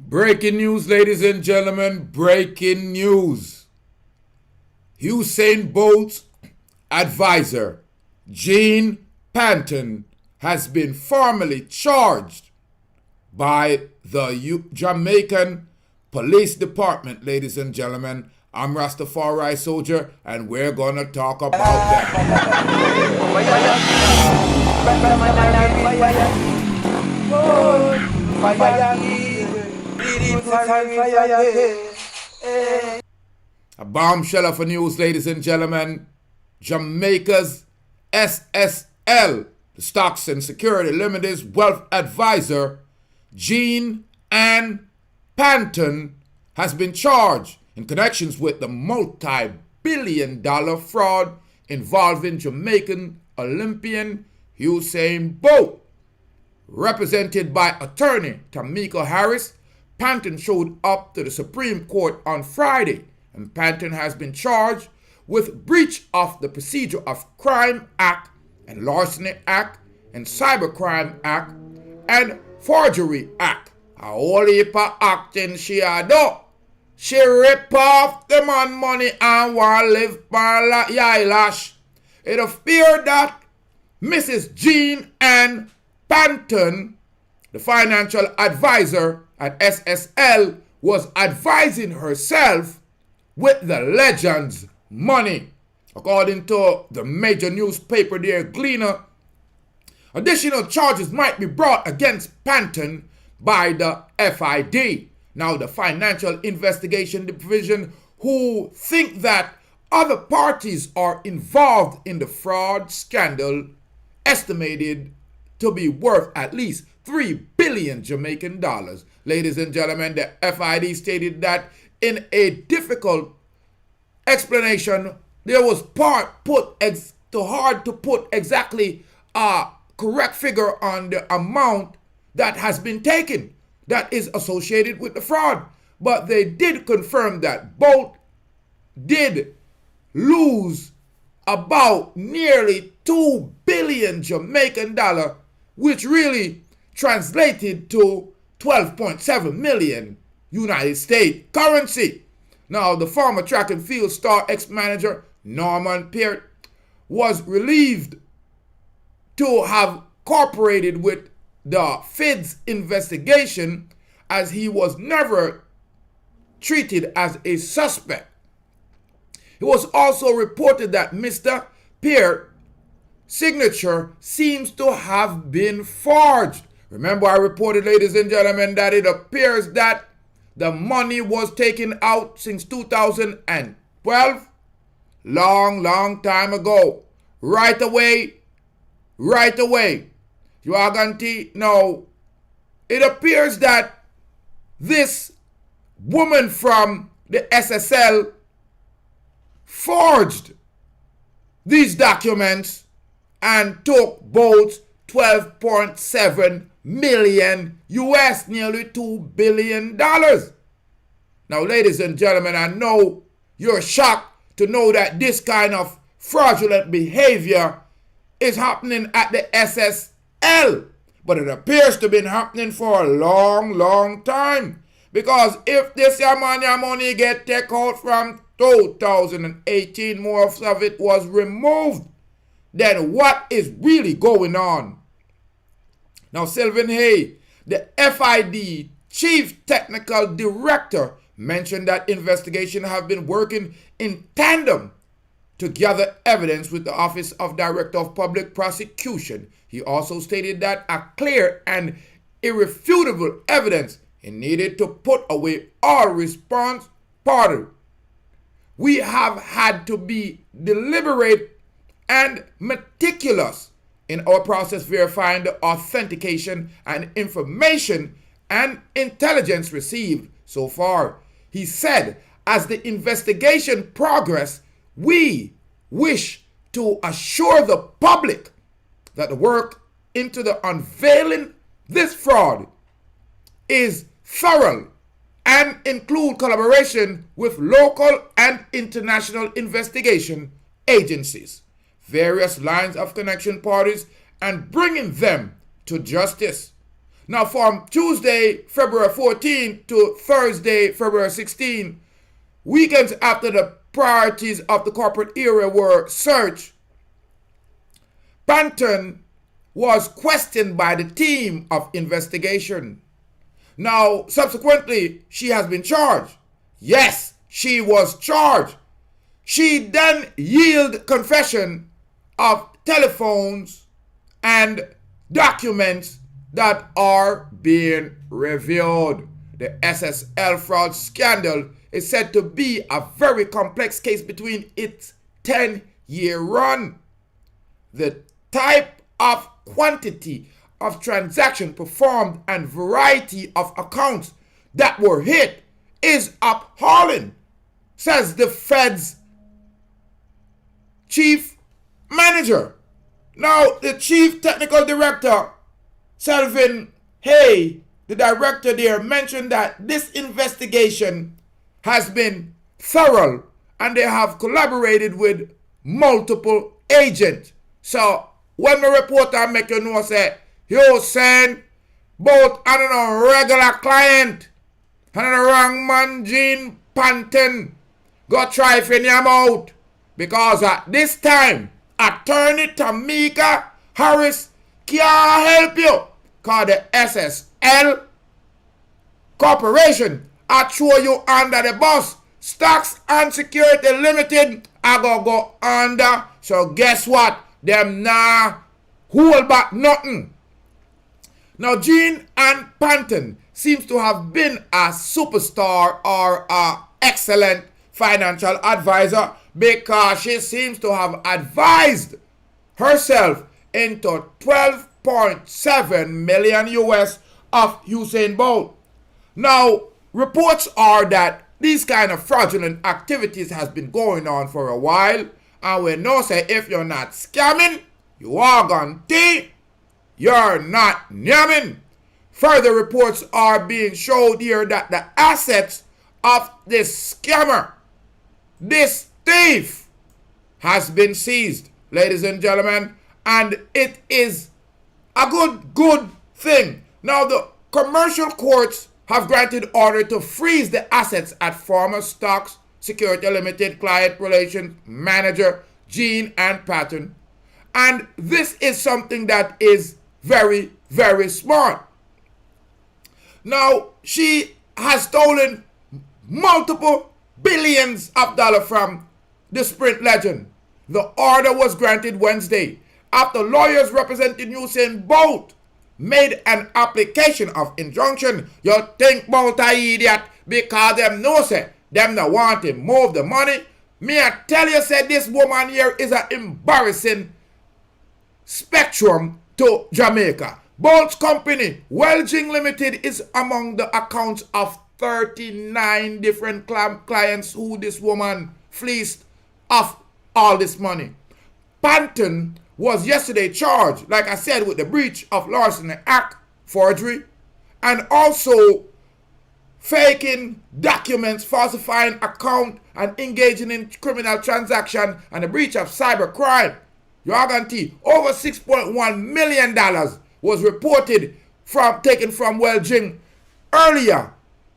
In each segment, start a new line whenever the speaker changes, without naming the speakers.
Breaking news, ladies and gentlemen, breaking news. Usain Bolt's advisor, Jean-Ann Panton, has been formally charged by the Jamaican Police Department, ladies and gentlemen. I'm Rastafari Soldier, and we're gonna talk about that. A bombshell of a news, ladies and gentlemen. Jamaica's SSL, the Stocks and Securities Limited's wealth advisor, Jean-Ann Panton, has been charged in connections with the multi-billion-dollar fraud involving Jamaican Olympian Usain Bolt. Represented by attorney Tamika Harris, Panton showed up to the Supreme Court on Friday, and Panton has been charged with breach of the Procedure of Crime Act and Larceny Act and Cybercrimes Act and Forgery Act. A whole heap of acting she had done. She rip off the man money and want live by eyelash. It appeared that Mrs. Jean-Ann Panton, the financial advisor at SSL, was advising herself with the legend's money. According to the major newspaper, the Gleaner, additional charges might be brought against Panton by the FaiD. Now, the Financial Investigation Division, who think that other parties are involved in the fraud scandal, estimated to be worth at least 3 billion Jamaican dollars. Ladies and gentlemen, the FaiD stated that in a difficult explanation, there was hard to put exactly a correct figure on the amount that has been taken that is associated with the fraud. But they did confirm that Bolt did lose about nearly 2 billion Jamaican dollar, which really translated to 12.7 million United States currency. Now, the former track and field star ex-manager Norman Peart was relieved to have cooperated with the FAID's investigation, as he was never treated as a suspect. It was also reported that Mr. Peart's signature seems to have been forged. Remember, I reported, ladies and gentlemen, that it appears that the money was taken out since 2012, long time ago. Right away. You are going to know, it appears that this woman from the SSL forged these documents and took Bolt's 12.7 million US, nearly $2 billion. Now, ladies and gentlemen, I know you're shocked to know that this kind of fraudulent behavior is happening at the SSL, but it appears to have been happening for a long time. Because if this money get taken out from 2018, more of it was removed, then what is really going on? Now, Selvin Hay, the FaiD Chief Technical Director, mentioned that investigation have been working in tandem to gather evidence with the Office of Director of Public Prosecutions. He also stated that a clear and irrefutable evidence is needed to put away all response party. We have had to be deliberate and meticulous in our process verifying the authentication and information and intelligence received so far. He said, as the investigation progresses, we wish to assure the public that the work into the unveiling this fraud is thorough and include collaboration with local and international investigation agencies, various lines of connection parties, and bringing them to justice. Now, from Tuesday, February 14 to Thursday, February 16, weekends after the priorities of the corporate era were searched, Panton was questioned by the team of investigation. Now, subsequently, she has been charged. Yes, she was charged. She then yielded confession of telephones and documents that are being revealed. The SSL fraud scandal is said to be a very complex case between its 10-year run. The type of quantity of transaction performed and variety of accounts that were hit is appalling, says the Fed's chief manager. Now, the chief technical director, Selvin Hay, the director there, mentioned that this investigation has been thorough and they have collaborated with multiple agents. So, when the reporter make you know, say, Usain Bolt and a regular client and the wrong man, Jean Panton, go try for him out. Because at this time, attorney Tamika Harris can't help you. Because the SSL Corporation I throw you under the bus. Stocks and Securities Limited I go under. So guess what? Them nah hold back nothing. Now, Jean-Ann Panton seems to have been a superstar or an excellent financial advisor because she seems to have advised herself into 12.7 million US of Usain Bolt. Now, reports are that these kind of fraudulent activities has been going on for a while, and we know say if you're not scamming, you are gone tea. You're not yamming. Further reports are being showed here that the assets of this scammer, this thief, has been seized, ladies and gentlemen, and it is a good thing. Now, the commercial courts have granted order to freeze the assets at former Stocks Securities Limited Client Relations Manager Jean-Ann Panton, and this is something that is very, very smart. Now, she has stolen multiple billions of dollars from the Sprint legend. The order was granted Wednesday after lawyers representing Usain Bolt made an application of injunction. You think Bolt a idiot because them know say them not want to move the money. Me I tell you say this woman here is an embarrassing spectrum to Jamaica. Bolt's company, Welging Limited, is among the accounts of 39 different clients who this woman fleeced of all this money. Panton was yesterday charged, like I said, with the breach of Larceny Act, forgery, and also faking documents, falsifying account, and engaging in criminal transaction, and the breach of cybercrime. Over $6.1 million was reported taken from Welging earlier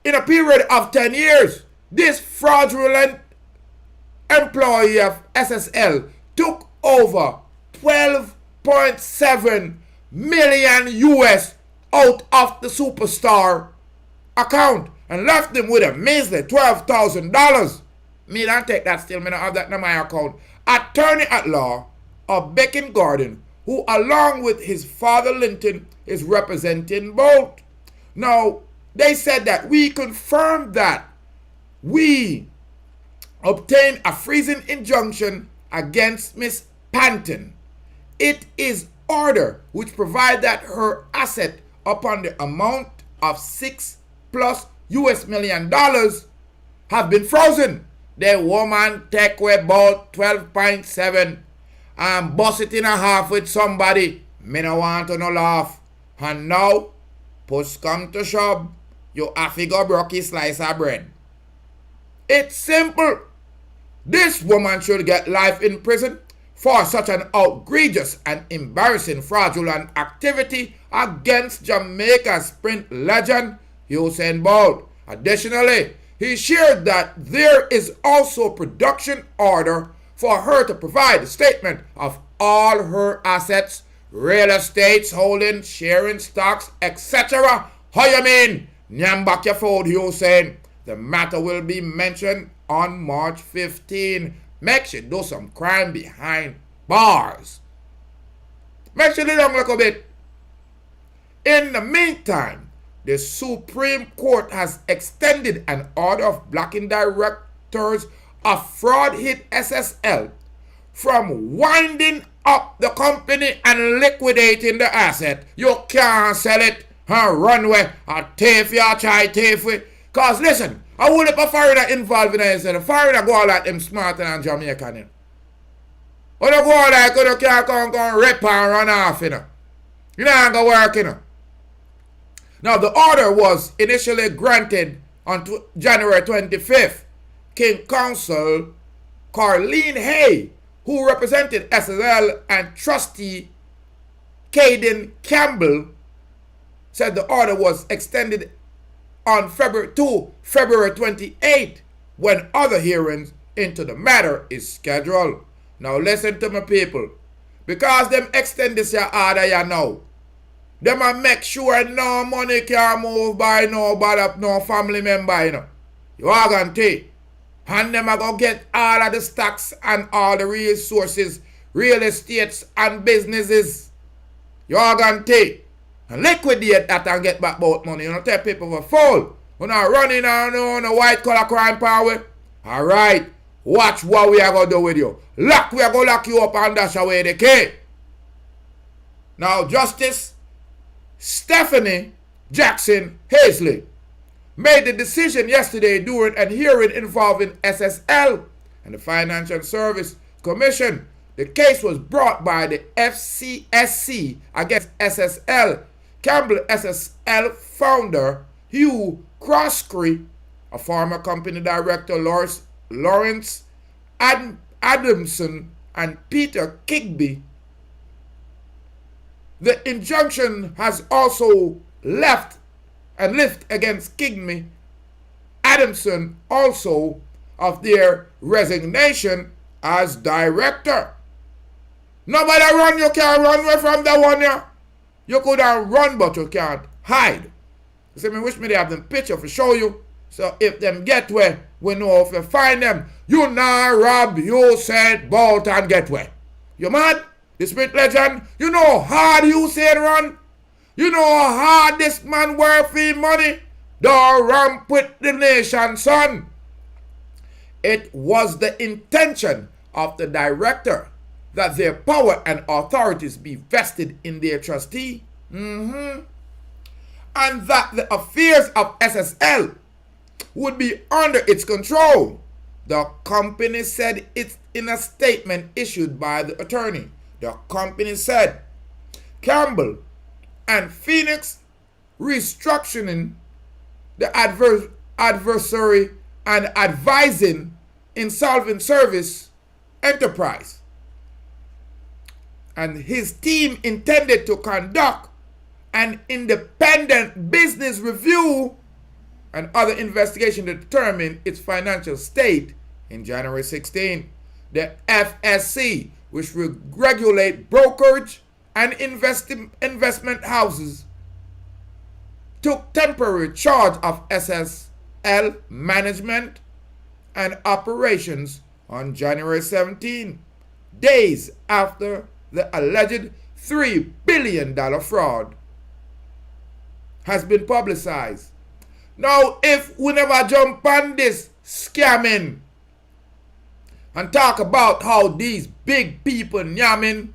in a period of 10 years. This fraudulent employee of SSL took over 12.7 million US out of the superstar account and left him with a measly $12,000. Me don't take that still, me don't have that in my account. Attorney at law of Beacon Garden, who along with his father Linton is representing Bolt. Now, they said that we confirmed that we obtained a freezing injunction against Miss Panton. It is order which provide that her asset upon the amount of $6+ million have been frozen. The woman take away about 12.7 and bust it in a half with somebody. Me no want to no laugh. And now, push come to shove, you have to go broke his slice of bread. It's simple. This woman should get life in prison for such an outrageous and embarrassing fraudulent activity against Jamaica sprint legend Usain Bolt. Additionally, he shared that there is also a production order for her to provide a statement of all her assets, real estates, holdings, sharing stocks, etc. How you mean? Nyam back your food, Usain. The matter will be mentioned on March 15. Make sure you do some crime behind bars. Make sure you don't look a bit. In the meantime, the Supreme Court has extended an order of blocking directors of fraud hit SSL from winding up the company and liquidating the asset. You can't sell it and run away or take you or try take it. Because listen, I will have a foreigner involved in it. The foreigner go like them smarter than Jamaican. When you go like you can't come rip and run off, you know. You know, go work, you know. Now, the order was initially granted on January 25th. King Counsel Selvin Hay, who represented SSL, and trustee Caden Campbell, said the order was extended on February 28th, when other hearings into the matter is scheduled. Now listen to me, people. Because them extend this your order you know, them a make sure no money can move by nobody, no family member, you know. You are going to take. And them a go get all of the stocks and all the resources, real estates and businesses. You are going to take. And liquidate that and get back both money. You don't take people for fool. You're not running on a white collar crime power. Alright. Watch what we are going to do with you. We are going to lock you up and dash away the key. Now, Justice Stephanie Jackson Hazley made the decision yesterday during a hearing involving SSL and the Financial Service Commission. The case was brought by the FCSC against SSL. Campbell SSL founder Hugh Croskery, a former company director Lawrence Adamson, and Peter Kigby. The injunction has also lift against Kigby, Adamson, also of their resignation as director. Nobody run, you can't run away from that one here. You could have run, but you can't hide. You see, me wish me they have them picture to show you. So if them get where, we know if you find them. You now rob Usain Bolt and get where. You mad? The Sprint legend, you know how hard Usain run? You know how hard this man work for his money? Don't ramp with the nation, son. It was the intention of the director that their power and authorities be vested in their trustee. And that the affairs of SSL would be under its control. The company said it in a statement issued by the attorney. The company said Campbell and Phoenix restructuring the adversary and advising insolvent service enterprise. And his team intended to conduct an independent business review and other investigation to determine its financial state in January 16. The FSC, which will regulate brokerage and investment houses, took temporary charge of SSL management and operations on January 17, days after the alleged $3 billion fraud has been publicized. Now, if we never jump on this scamming and talk about how these big people yamming,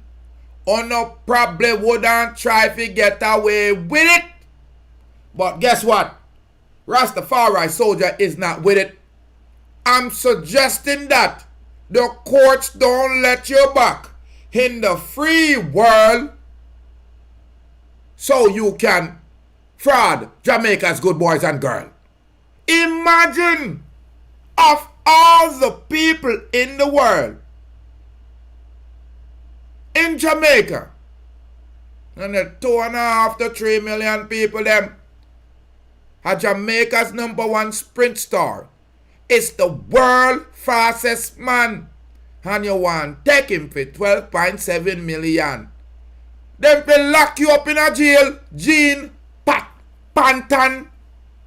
no probably wouldn't try to get away with it. But guess what? Rastafari soldier is not with it. I'm suggesting that the courts don't let you back in the free world so you can fraud Jamaica's good boys and girls. Imagine of all the people in the world, in Jamaica, And the 2.5 to 3 million people them are Jamaica's #1 sprint star. It's the world fastest man. And you want to take him for 12.7 million. Them will lock you up in a jail. Jean Panton.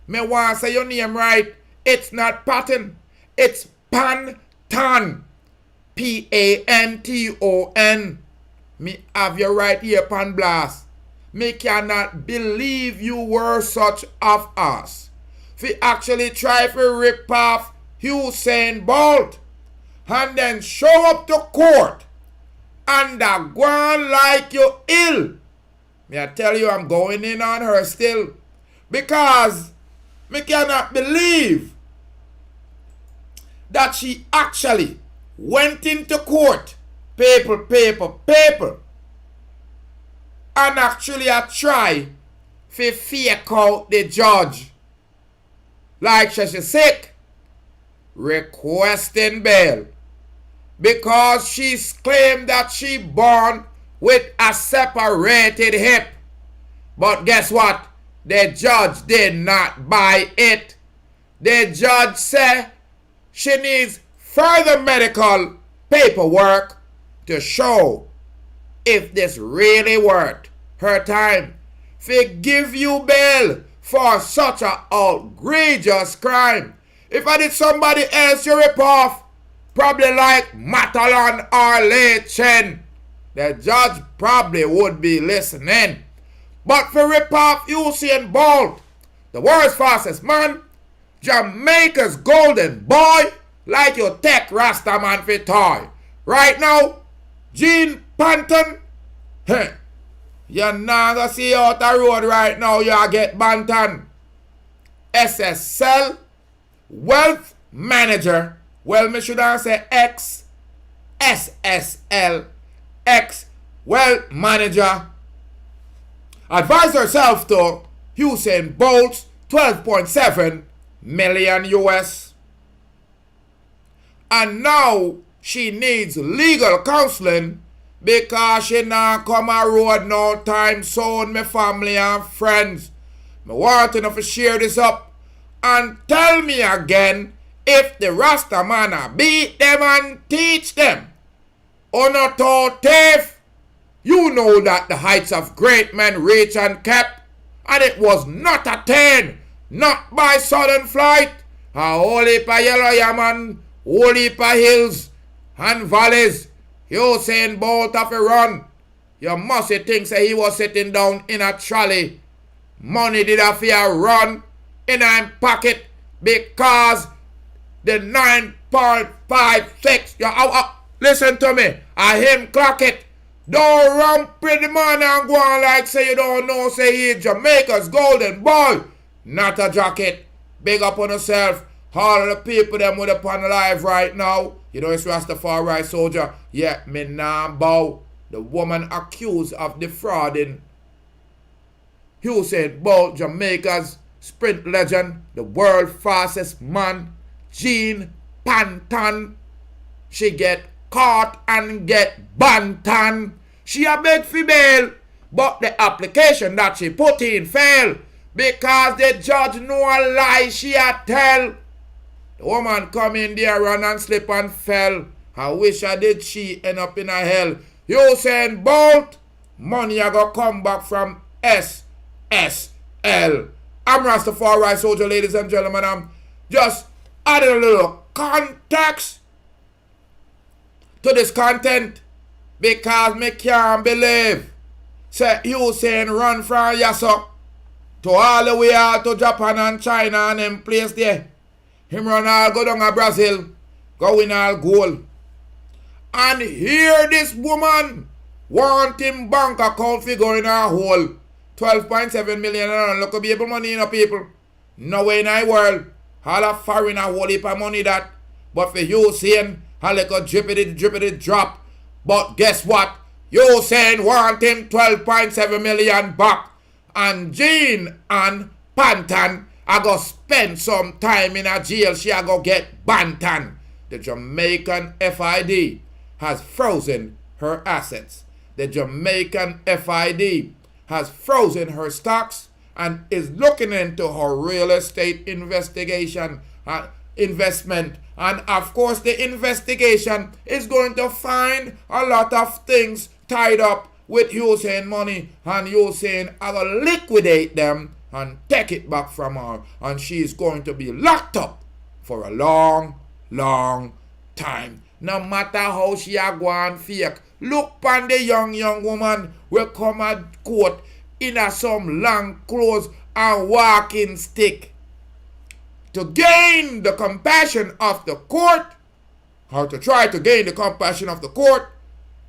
Me want to say your name right. It's not Patton. It's Panton. Panton. Me have you right here, pan blast. Me cannot believe you were such of us. We actually try to rip off Usain Bolt and then show up to court and go on like you ill. Me I tell you, I'm going in on her still because me cannot believe that she actually went into court, paper, and actually I try to fake out the judge like she's sick, requesting bail because she claimed that she born with a separated hip. But guess what? The judge did not buy it. The judge said she needs further medical paperwork to show if this really worth her time to give you bail for such an outrageous crime. If I did somebody else you rip off, probably like Matalon or Chen, the judge probably would be listening. But for rip off Usain Bolt, the world's fastest man, Jamaica's golden boy, like you take Rastaman for toy. Right now, Jean Panton, you're not gonna see out the road right now, you get Banton. SSL, wealth manager, well, me should I say SSL, wealth manager, advised herself to Usain Bolt, 12.7 million US. And now she needs legal counseling because she not come a road no time soon, my family and friends. Me want to share this up and tell me again if the Rasta man beat them and teach them. Or not all thief. You know that the heights of great men reach and kept, and it was not attained, not by sudden flight. A whole heap of yellow yaman, whole heap of hills and valleys. Usain Bolt have a run. You must think say he was sitting down in a trolley. Money did have a run in a pocket because the 9.56. Listen to me. I him clock it. Don't run pretty man and go on like say you don't know say he is Jamaica's golden boy. Not a jacket. Big up on yourself. All the people them with upon live right now. You know it's Rastafari soldier. Yeah, me nah bow. The woman accused of defrauding Usain Bolt, Jamaica's sprint legend, the world fastest man, Jean Panton. She get caught and get bantan. She a beg for bail, but the application that she put in failed because the judge know a lie she a tell. The woman come in there, run and slip and fell. I wish I did she end up in a hell. Usain Bolt, money I go come back from SSL. I'm Rastafari soldier, ladies and gentlemen. I'm just adding a little context to this content because me can't believe say Usain run from Yasso to all the way out to Japan and China and them place there. Him run all go down to Brazil, go win all gold. And here this woman want him bank account figure in her hole. 12.7 million and look at people money in a people. No way in the world. All a foreign a whole heap of money that. But for Usain, a little drippity drop. But guess what? Usain want him 12.7 million back. And Jean-Ann Panton I go spend some time in a jail. She a go get bantan. The Jamaican FaiD has frozen her assets. The Jamaican FaiD has frozen her stocks and is looking into her real estate investment. And of course, the investigation is going to find a lot of things tied up with Usain money, and Usain will liquidate them and take it back from her, and she is going to be locked up for a long, long time. No matter how she a go and fake, look pon the young woman will come at court in some long clothes and walking stick. To gain the compassion of the court, or to try to gain the compassion of the court,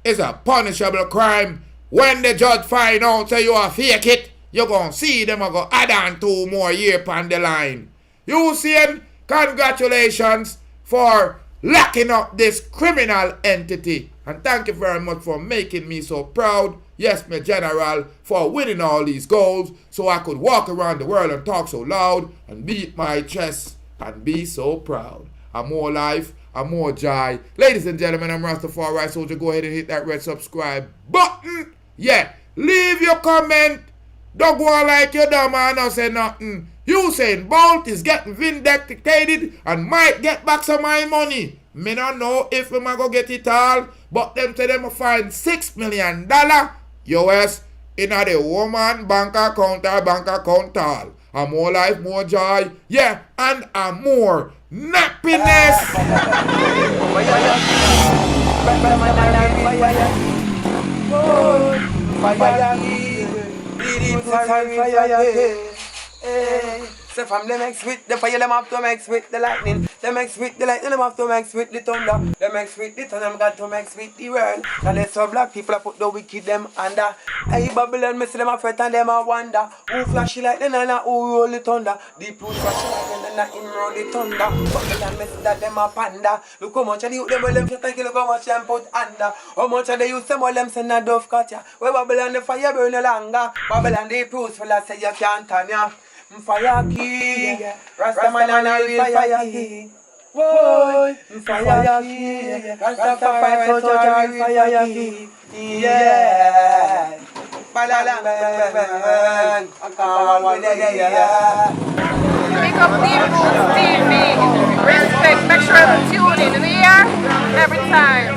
is a punishable crime. When the judge find out say you are fake it, you're going to see them go add on 2 more years on the line. Usain, congratulations for locking up this criminal entity. And thank you very much for making me so proud. Yes, my general, for winning all these goals so I could walk around the world and talk so loud and beat my chest and be so proud. I'm more life, I'm more joy. Ladies and gentlemen, I'm Rastafari Soldier. Go ahead and hit that red subscribe button. Yeah, leave your comment. Don't go on like you dumb and not say nothing. Usain Bolt is getting vindicated and might get back some of my money. Me don't know if we might go get it all, but them say them will find $6 million US in the woman bank account or bank account all. And more life, more joy, yeah, and a more nappiness.
So from them mix with the fire, them have to mix with the lightning. Them mix with the lightning, them have to mix with the thunder. Them mix with the thunder, them got to mix with the world. And let's so black people put the wicked them under. Hey Babylon, me see them a fret and them a wonder. Who flashy like them and who roll the thunder. Deep root flashy like them and him roll the thunder. Babylon, me see that them a panda. Look how much of the youth them well them feel like look how much them put under. How much of the youth them well them send a dove cut ya. Where Babylon the fire burn no longer. Babylon the proofs full of say you can't turn ya. Fire king, Rastaman and a real fire king. Whoa, fire king, Rastafari soldier, real fire king. Yeah, balalang bang,
Pick up the TV. Respect, make sure to tune in here every time.